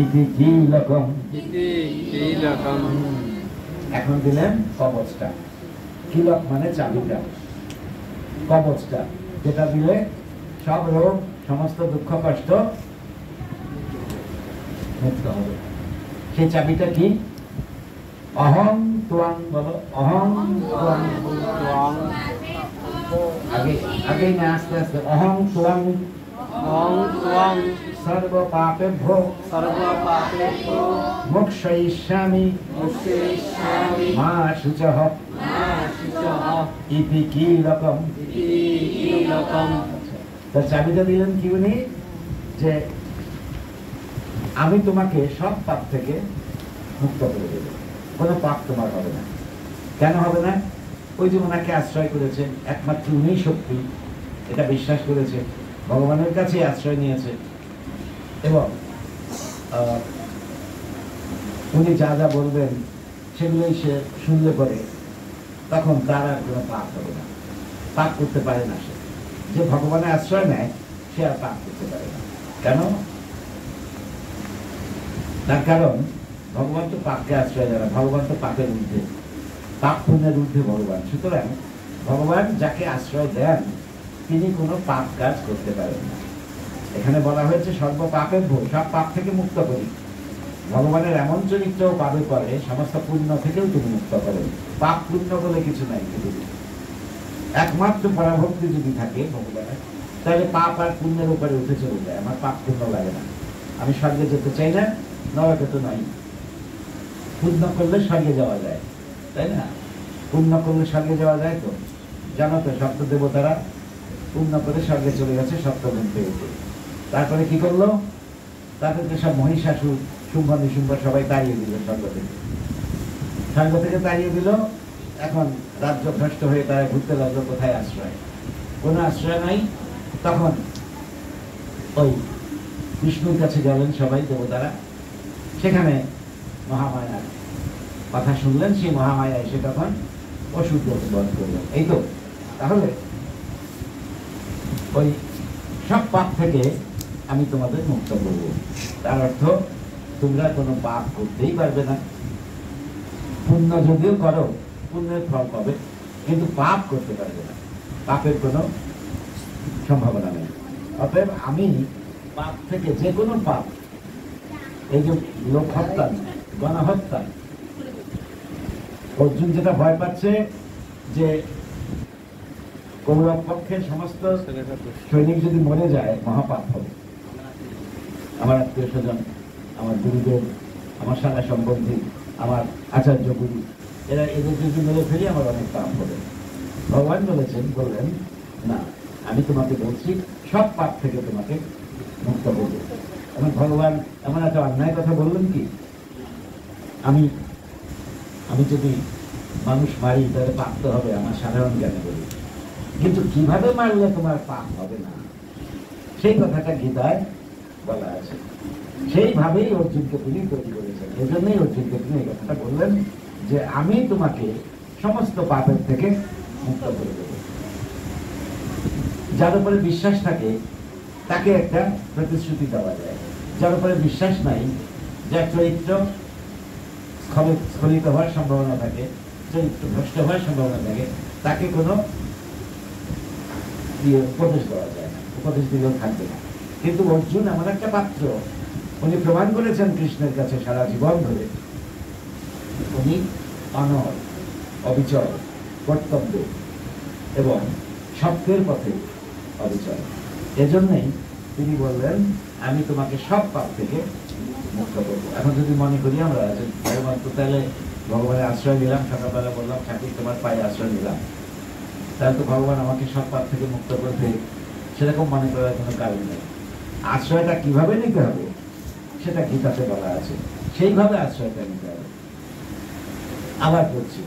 ইতি কীলকম। এখন দিলেন কবচটা। কিলক মানে চাবিটা, কবচটা যেটা দিলে সব রোগ সমস্ত দুঃখ কষ্ট মুক্ত হবে। সেই চাবিটা কি? অহং ত্বং। বলো অহং ত্বং। আগে আগে না আস্তে আস্তে। অহং ত্বং সর্ব পাপেভ্যো মোক্ষয়িষ্যামি মা শুচঃ ইতি কীলকম। তার চাবিটা দিলেন কি উনি? যে আমি তোমাকে সব পাপ থেকে মুক্ত করে দেব, কোনো পাপ তোমার হবে না। কেন হবে না? ওই যে ওনাকে আশ্রয় করেছে, একমাত্র উনি শক্তি, এটা বিশ্বাস করেছে, ভগবানের কাছে আশ্রয় নিয়েছে, এবং উনি যা যা বলবেন সেগুলোই সে শুনলে পরে তখন তার আর কোনো পাপ হবে না। পাপ করতে পারে না সে। যে ভগবানের আশ্রয় নেয় সে আর পাপ করতে পারে না। কেন? তার কারণ ভগবান তো পাপকে আশ্রয় দেয় না, ভগবান তো পাপের ঊর্ধ্বে, পাপ পুণ্যের ঊর্ধ্বে ভগবান। সুতরাং ভগবান যাকে আশ্রয় দেন তিনি কোনো পাপ কাজ করতে পারেন না। এখানে বলা হয়েছে সর্ব পাপের ভোগ, সব পাপ থেকে মুক্ত করি। ভগবানের এমন চরিত্র পাবে পরে সমস্ত পুণ্য থেকেও তিনি মুক্ত করেন। পাপ পুণ্য বলে কিছু নাই পৃথিবীতে। একমাত্র পরাভক্তি যদি থাকে ভগবানের, তাহলে পাপ আর পুণ্যের উপরে উঠে চলে যায়। আমার পাপ পুণ্য লাগে না, আমি স্বর্গে যেতে চাই না, নরকে তো নাই। পুণ্য করলে স্বর্গে যাওয়া যায়, তাই না? পুণ্য করলে স্বর্গে যাওয়া যায়। তো জানো তো সপ্ত দেবতারা পুণ্য করে স্বর্গে চলে গেছে সপ্তগুণ পেয়েছে। তারপরে কি করলো? তাদেরকে সব মহিষাসুর, শুম্ভ নিশুম্ভ সবাই তাড়িয়ে দিল স্বর্গ থেকে। স্বর্গ থেকে তাড়িয়ে দিল। এখন রাজ্য ভ্রষ্ট হয়ে তারা ঘুরতে লাগলো কোথায় আশ্রয়? কোনো আশ্রয় নাই। তখন ওই বিষ্ণুর কাছে গেলেন সবাই দেবতারা। সেখানে মহামায়ার কথা শুনলেন। সেই মহামায়া এসে তখন অসুরকে বধ করলেন। এই তো। তাহলে ওই সব পাপ থেকে আমি তোমাদের মুক্ত করব। তার অর্থ তোমরা কোনো পাপ করতেই পারবে না। পুণ্য যদিও করো, পুণ্যের ফল পাবে, কিন্তু পাপ করতে পারবে না। পাপের কোনো সম্ভাবনা নেই। অতএব আমি পাপ থেকে, যে কোনো পাপ, এই যে লোক হত্যা, গণহত্যা, অর্জুন যেটা ভয় পাচ্ছে যে কৌরব পক্ষের সমস্ত সৈনিক যদি মরে যায় মহাপাপ হবে। আমার আত্মীয় স্বজন, আমার গুরুদেব, আমার সারা সম্বন্ধী, আমার আচার্য গুরু, এদের যদি মেরে ফেলি আমার অনেক পাপ হবে। ভগবান বললেন না, আমি তোমাকে বলছি সব পাপ থেকে তোমাকে মুক্ত করব। এবং ভগবান এমন একটা অন্যায় কথা বললেন কি, আমি যদি মানুষ মারি তাহলে পাপ তো হবে, আমার সাধারণ জ্ঞানে বলি, কিন্তু কিভাবে মারলে তোমার পাপ হবে না সেই কথাটা গীতায় বলা আছে। সেইভাবেই অর্জুনকে তিনি তৈরি করেছেন। এই জন্যই অর্জুনকে তিনি এই কথাটা বললেন যে আমি তোমাকে সমস্ত পাপের থেকে মুক্ত করে দেব। যার উপরে বিশ্বাস থাকে তাকে একটা প্রতিশ্রুতি দেওয়া যায়। যার উপরে বিশ্বাস নাই, যার চরিত্র স্খলিত হওয়ার সম্ভাবনা থাকে, চরিত্র ভ্রষ্ট হওয়ার সম্ভাবনা থাকে, তাকে কোনো উপদেশ দেওয়া যায় না, উপদেশ দিলেও থাকবে না। কিন্তু অর্জুন এমন একটা পাত্র, উনি প্রমাণ করেছেন কৃষ্ণের কাছে সারা জীবন ধরে উনি অনড়, অবিচল, কর্তব্য এবং সত্যের পথে অবিচল। এজন্যই তিনি বললেন আমি তোমাকে সব পাপ থেকে মুক্ত করবো। এখন যদি মনে করি আমরা তাহলে ভগবানের আশ্রয় নিলাম, সকালবেলা বললাম ঠাকুর তোমার পায়ে আশ্রয় নিলাম, তাহলে তো ভগবান আমাকে সব পাপ থেকে মুক্ত করবে, সেরকম মনে করার কোনো কারণ নেই। আশ্রয়টা কিভাবে নিতে হবে সেটা গীতাতে বলা আছে, সেইভাবে আশ্রয়টা নিতে হবে। আবার বলছি,